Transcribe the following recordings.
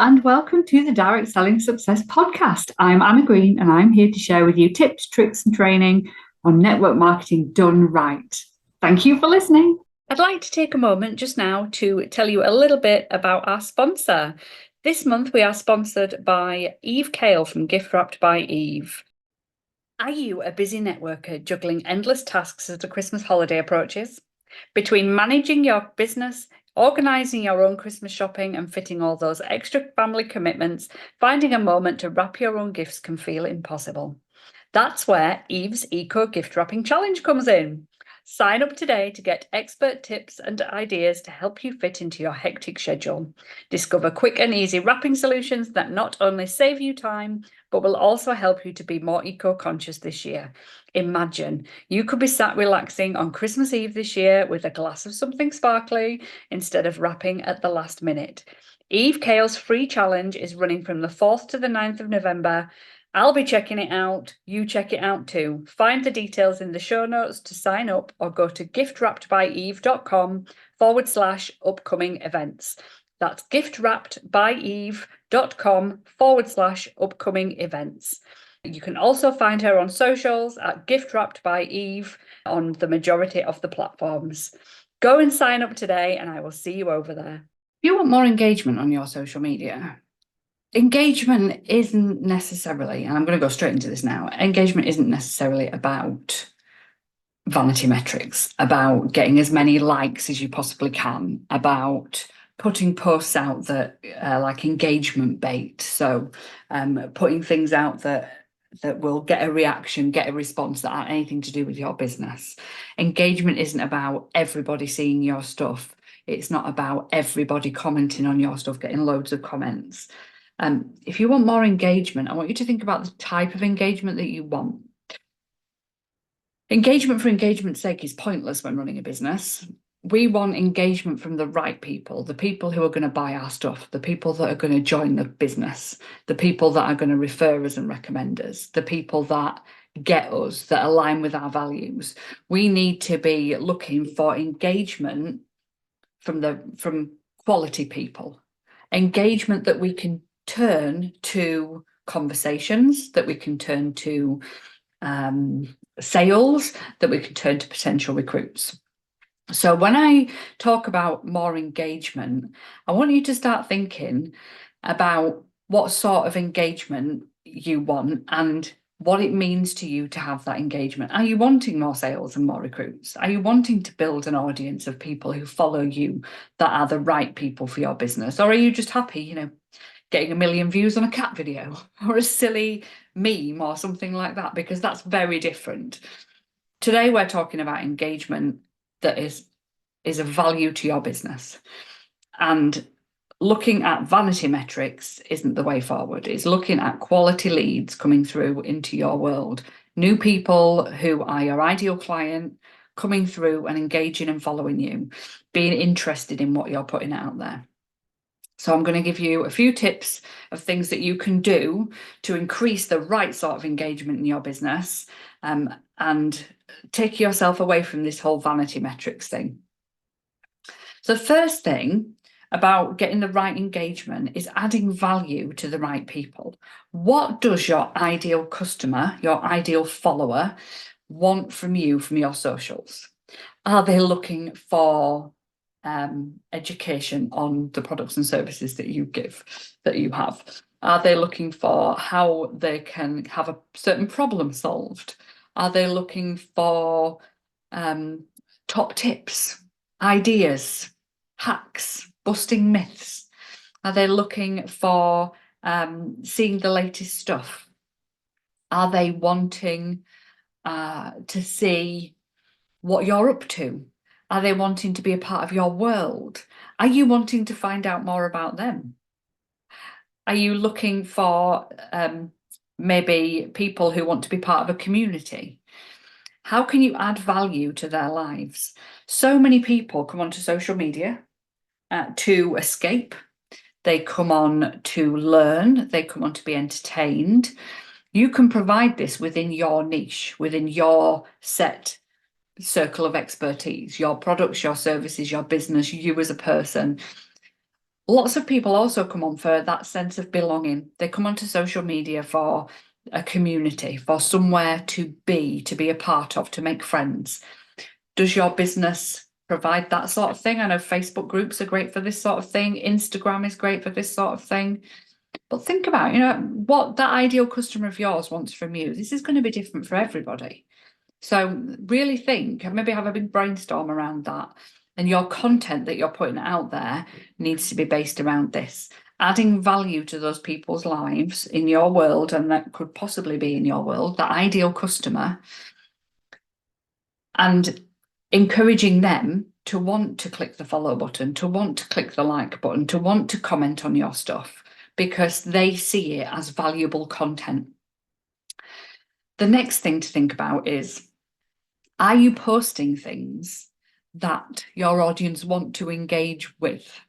and welcome to the Direct Selling Success Podcast. I'm Anna Green, and I'm here to share with you tips, tricks, and training on network marketing done right. Thank you for listening. I'd like to take a moment just now to tell you a little bit about our sponsor. This month we are sponsored by Cale from Giftwrapped by Eve. Are you a busy networker juggling endless tasks as the Christmas holiday approaches? Between managing your business, organising your own Christmas shopping and fitting all those extra family commitments, finding a moment to wrap your own gifts can feel impossible. That's where Eve's Eco Gift Wrapping Challenge comes in. Sign up today to get expert tips and ideas to help you fit into your hectic schedule. Discover quick and easy wrapping solutions that not only save you time, but will also help you to be more eco-conscious this year. Imagine you could be sat relaxing on Christmas Eve this year with a glass of something sparkly instead of wrapping at the last minute. Eve Cale's free challenge is running from the 4th to the 9th of November. I'll be checking it out. You check it out too. Find the details in the show notes to sign up or go to giftwrappedbyeve.com/upcoming events. That's giftwrappedbyeve.com/upcoming events. You can also find her on socials at Giftwrapped by Eve on the majority of the platforms. Go and sign up today and I will see you over there. If you want more engagement on your social media, engagement isn't necessarily, and I'm going to go straight into this now, engagement isn't necessarily about vanity metrics, about getting as many likes as you possibly can, about putting posts out that like engagement bait. So putting things out that will get a reaction, get a response that aren't anything to do with your business. Engagement isn't about everybody seeing your stuff. It's not about everybody commenting on your stuff, getting loads of comments. If you want more engagement, I want you to think about the type of engagement that you want. Engagement for engagement's sake is pointless when running a business. We want engagement from the right people, the people who are going to buy our stuff, the people that are going to join the business, the people that are going to refer us and recommend us, the people that get us, that align with our values. We need to be looking for engagement from quality people, engagement that we can turn to conversations, that we can turn to sales, that we can turn to potential recruits. So when I talk about more engagement, I want you to start thinking about what sort of engagement you want and what it means to you to have that engagement. Are you wanting more sales and more recruits? Are you wanting to build an audience of people who follow you that are the right people for your business? Or are you just happy, getting 1 million views on a cat video or a silly meme or something like that? Because that's very different. Today, we're talking about engagement that is of value to your business. And looking at vanity metrics isn't the way forward. It's looking at quality leads coming through into your world. New people who are your ideal client coming through and engaging and following you, being interested in what you're putting out there. So I'm going to give you a few tips of things that you can do to increase the right sort of engagement in your business and take yourself away from this whole vanity metrics thing. So the first thing about getting the right engagement is adding value to the right people. What does your ideal customer, your ideal follower want from you, from your socials? Are they looking for education on the products and services that you give, that you have? Are they looking for how they can have a certain problem solved? Are they looking for top tips, ideas, hacks, busting myths? Are they looking for seeing the latest stuff? Are they wanting to see what you're up to? Are they wanting to be a part of your world? Are you wanting to find out more about them? Are you looking for maybe people who want to be part of a community? How can you add value to their lives? So many people come onto social media to escape. They come on to learn. They come on to be entertained. You can provide this within your niche, within your set circle of expertise, your products, your services, your business, you as a person. Lots of people also come on for that sense of belonging. They come onto social media for a community, for somewhere to be a part of, to make friends. Does your business provide that sort of thing? I know Facebook groups are great for this sort of thing. Instagram is great for this sort of thing. But think about, what that ideal customer of yours wants from you. This is going to be different for everybody. So really think, maybe have a big brainstorm around that. And your content that you're putting out there needs to be based around this, adding value to those people's lives in your world, and that could possibly be in your world, the ideal customer, and encouraging them to want to click the follow button, to want to click the like button, to want to comment on your stuff because they see it as valuable content. The next thing to think about is, are you posting things that your audience want to engage with?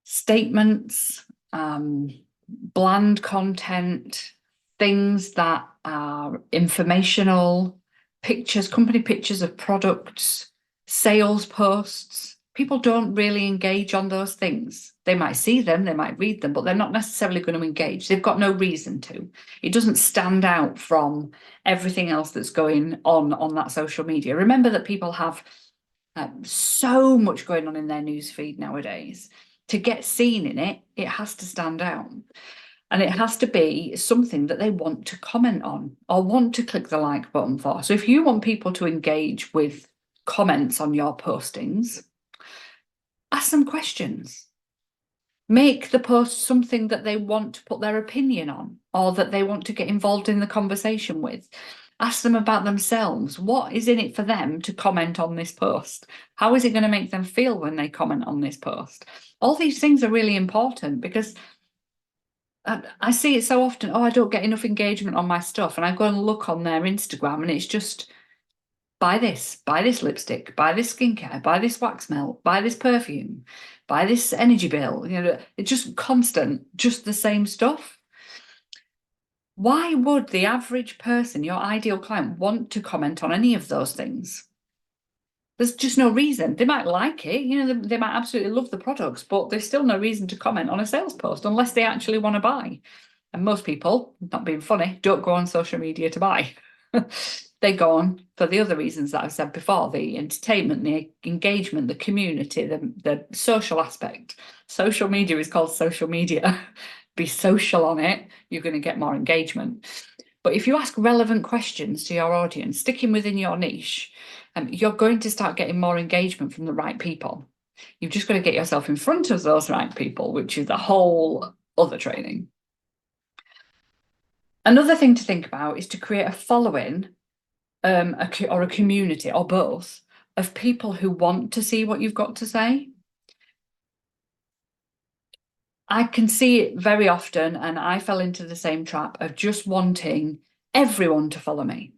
Statements, bland content, things that are informational, pictures, company pictures of products, sales posts. People don't really engage on those things. They might see them, they might read them, but they're not necessarily going to engage. They've got no reason to. It doesn't stand out from everything else that's going on that social media. Remember that people have so much going on in their newsfeed nowadays. To get seen in it, it has to stand out. And it has to be something that they want to comment on or want to click the like button for. So if you want people to engage with comments on your postings, ask them questions. Make the post something that they want to put their opinion on or that they want to get involved in the conversation with. Ask them about themselves. What is in it for them to comment on this post? How is it going to make them feel when they comment on this post? All these things are really important because I see it so often. Oh, I don't get enough engagement on my stuff. And I go and look on their Instagram and it's just buy this lipstick, buy this skincare, buy this wax melt, buy this perfume, buy this energy bill. It's just constant, just the same stuff. Why would the average person, your ideal client, want to comment on any of those things? There's just no reason. They might like it, they might absolutely love the products, but there's still no reason to comment on a sales post unless they actually want to buy. And most people, not being funny, don't go on social media to buy. They go on for the other reasons that I've said before, the entertainment, the engagement, the community, the social aspect. Social media is called social media. Be social on it, you're going to get more engagement. But if you ask relevant questions to your audience, sticking within your niche, you're going to start getting more engagement from the right people. You've just got to get yourself in front of those right people, which is a whole other training. Another thing to think about is to create a following or a community or both of people who want to see what you've got to say. I can see it very often, and I fell into the same trap of just wanting everyone to follow me.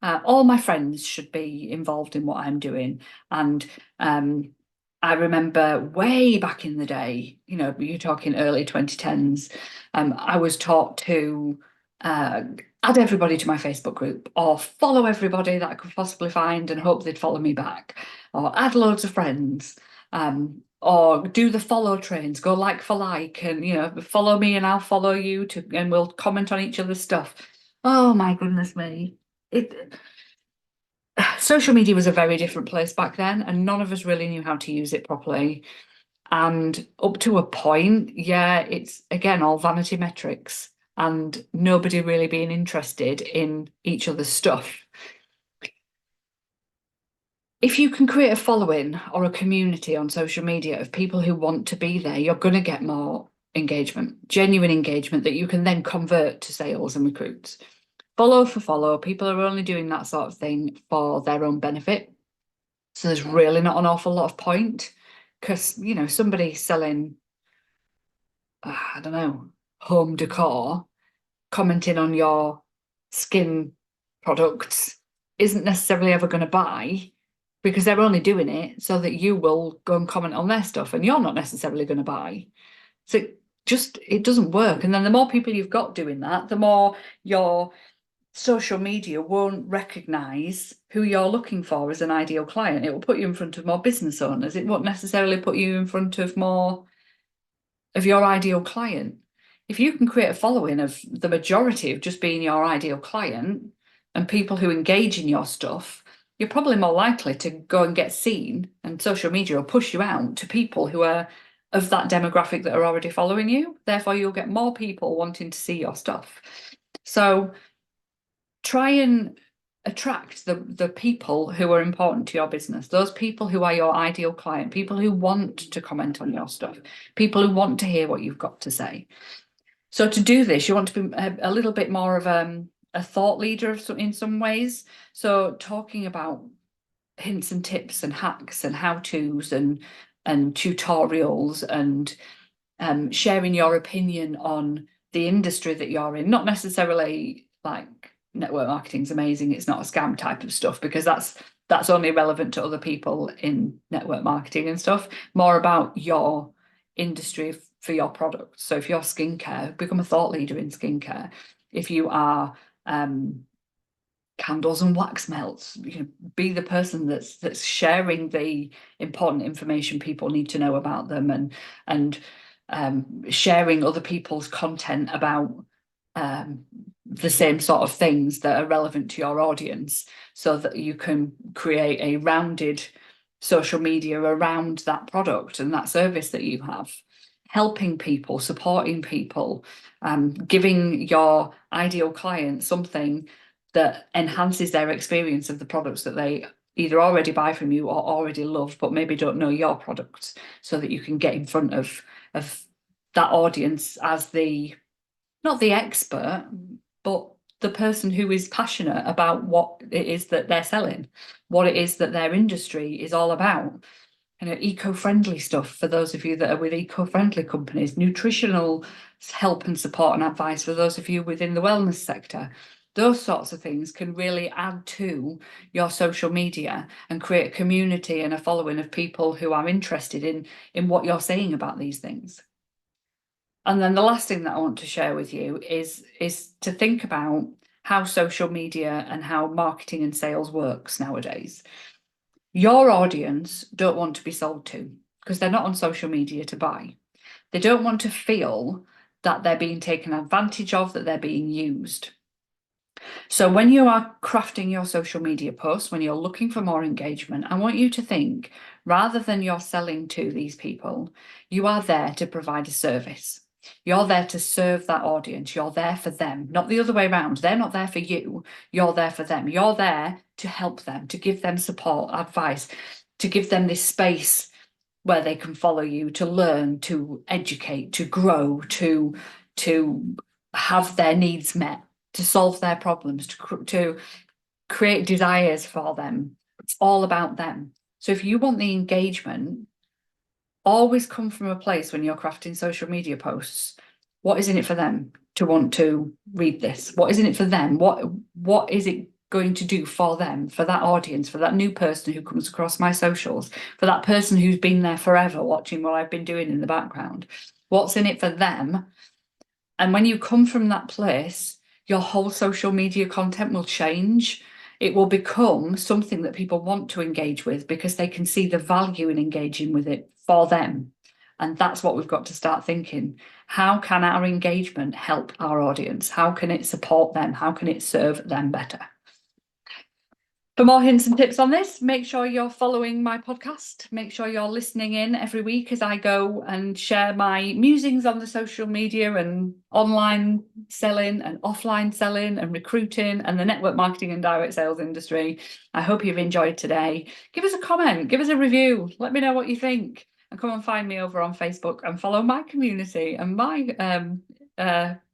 All my friends should be involved in what I'm doing. And I remember way back in the day, you're talking early 2010s, I was taught to add everybody to my Facebook group or follow everybody that I could possibly find and hope they'd follow me back, or add loads of friends, or do the follow trains, go like for like, and follow me and I'll follow you and we'll comment on each other's stuff. Oh my goodness me. Social media was a very different place back then, and none of us really knew how to use it properly. And up to a point, yeah, it's again all vanity metrics and nobody really being interested in each other's stuff. If you can create a following or a community on social media of people who want to be there, you're going to get more engagement, genuine engagement that you can then convert to sales and recruits. Follow for follow, people are only doing that sort of thing for their own benefit. So there's really not an awful lot of point because, somebody selling, I don't know, home decor, commenting on your skin products isn't necessarily ever going to buy because they're only doing it so that you will go and comment on their stuff and you're not necessarily going to buy. So it doesn't work. And then the more people you've got doing that, the more your social media won't recognize who you're looking for as an ideal client. It will put you in front of more business owners. It won't necessarily put you in front of more of your ideal client. If you can create a following of the majority of just being your ideal client and people who engage in your stuff, you're probably more likely to go and get seen, and social media will push you out to people who are of that demographic that are already following you. Therefore, you'll get more people wanting to see your stuff. So try and attract the people who are important to your business, those people who are your ideal client, people who want to comment on your stuff, people who want to hear what you've got to say. So to do this, you want to be a little bit more of a thought leader in some ways. So talking about hints and tips and hacks and how-tos and tutorials and sharing your opinion on the industry that you're in, not necessarily like network marketing's amazing, it's not a scam type of stuff, because that's only relevant to other people in network marketing and stuff. More about your industry for your products. So if you're skincare, become a thought leader in skincare. If you are candles and wax melts, be the person that's sharing the important information people need to know about them, and sharing other people's content about the same sort of things that are relevant to your audience, so that you can create a rounded social media around that product and that service that you have. Helping people, supporting people, giving your ideal client something that enhances their experience of the products that they either already buy from you or already love, but maybe don't know your products, so that you can get in front of that audience as not the expert, but the person who is passionate about what it is that they're selling, what it is that their industry is all about. Eco-friendly stuff for those of you that are with eco-friendly companies, nutritional help and support and advice for those of you within the wellness sector. Those sorts of things can really add to your social media and create a community and a following of people who are interested in what you're saying about these things. And then the last thing that I want to share with you is to think about how social media and how marketing and sales works nowadays. Your audience don't want to be sold to, because they're not on social media to buy. They don't want to feel that they're being taken advantage of, that they're being used. So when you are crafting your social media posts, when you're looking for more engagement, I want you to think, rather than you're selling to these people, you are there to provide a service. You're there to serve that audience. You're there for them, not the other way around. They're not there for you. You're there for them. You're there to help them, to give them support, advice, to give them this space where they can follow you, to learn, to educate, to grow, to have their needs met, to solve their problems, to create desires for them. It's all about them. So if you want the engagement, always come from a place when you're crafting social media posts. What is in it for them to want to read this? What is in it for them? What is it going to do for them, for that audience, for that new person who comes across my socials, for that person who's been there forever watching what I've been doing in the background? What's in it for them? And when you come from that place, your whole social media content will change. It will become something that people want to engage with because they can see the value in engaging with it for them. And that's what we've got to start thinking. How can our engagement help our audience? How can it support them? How can it serve them better? For more hints and tips on this, make sure you're following my podcast. Make sure you're listening in every week as I go and share my musings on the social media and online selling and offline selling and recruiting and the network marketing and direct sales industry. I hope you've enjoyed today. Give us a comment, give us a review. Let me know what you think. And come and find me over on Facebook and follow my community and my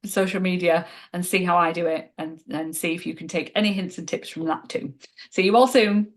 social media and see how I do it, and see if you can take any hints and tips from that too. See you all soon.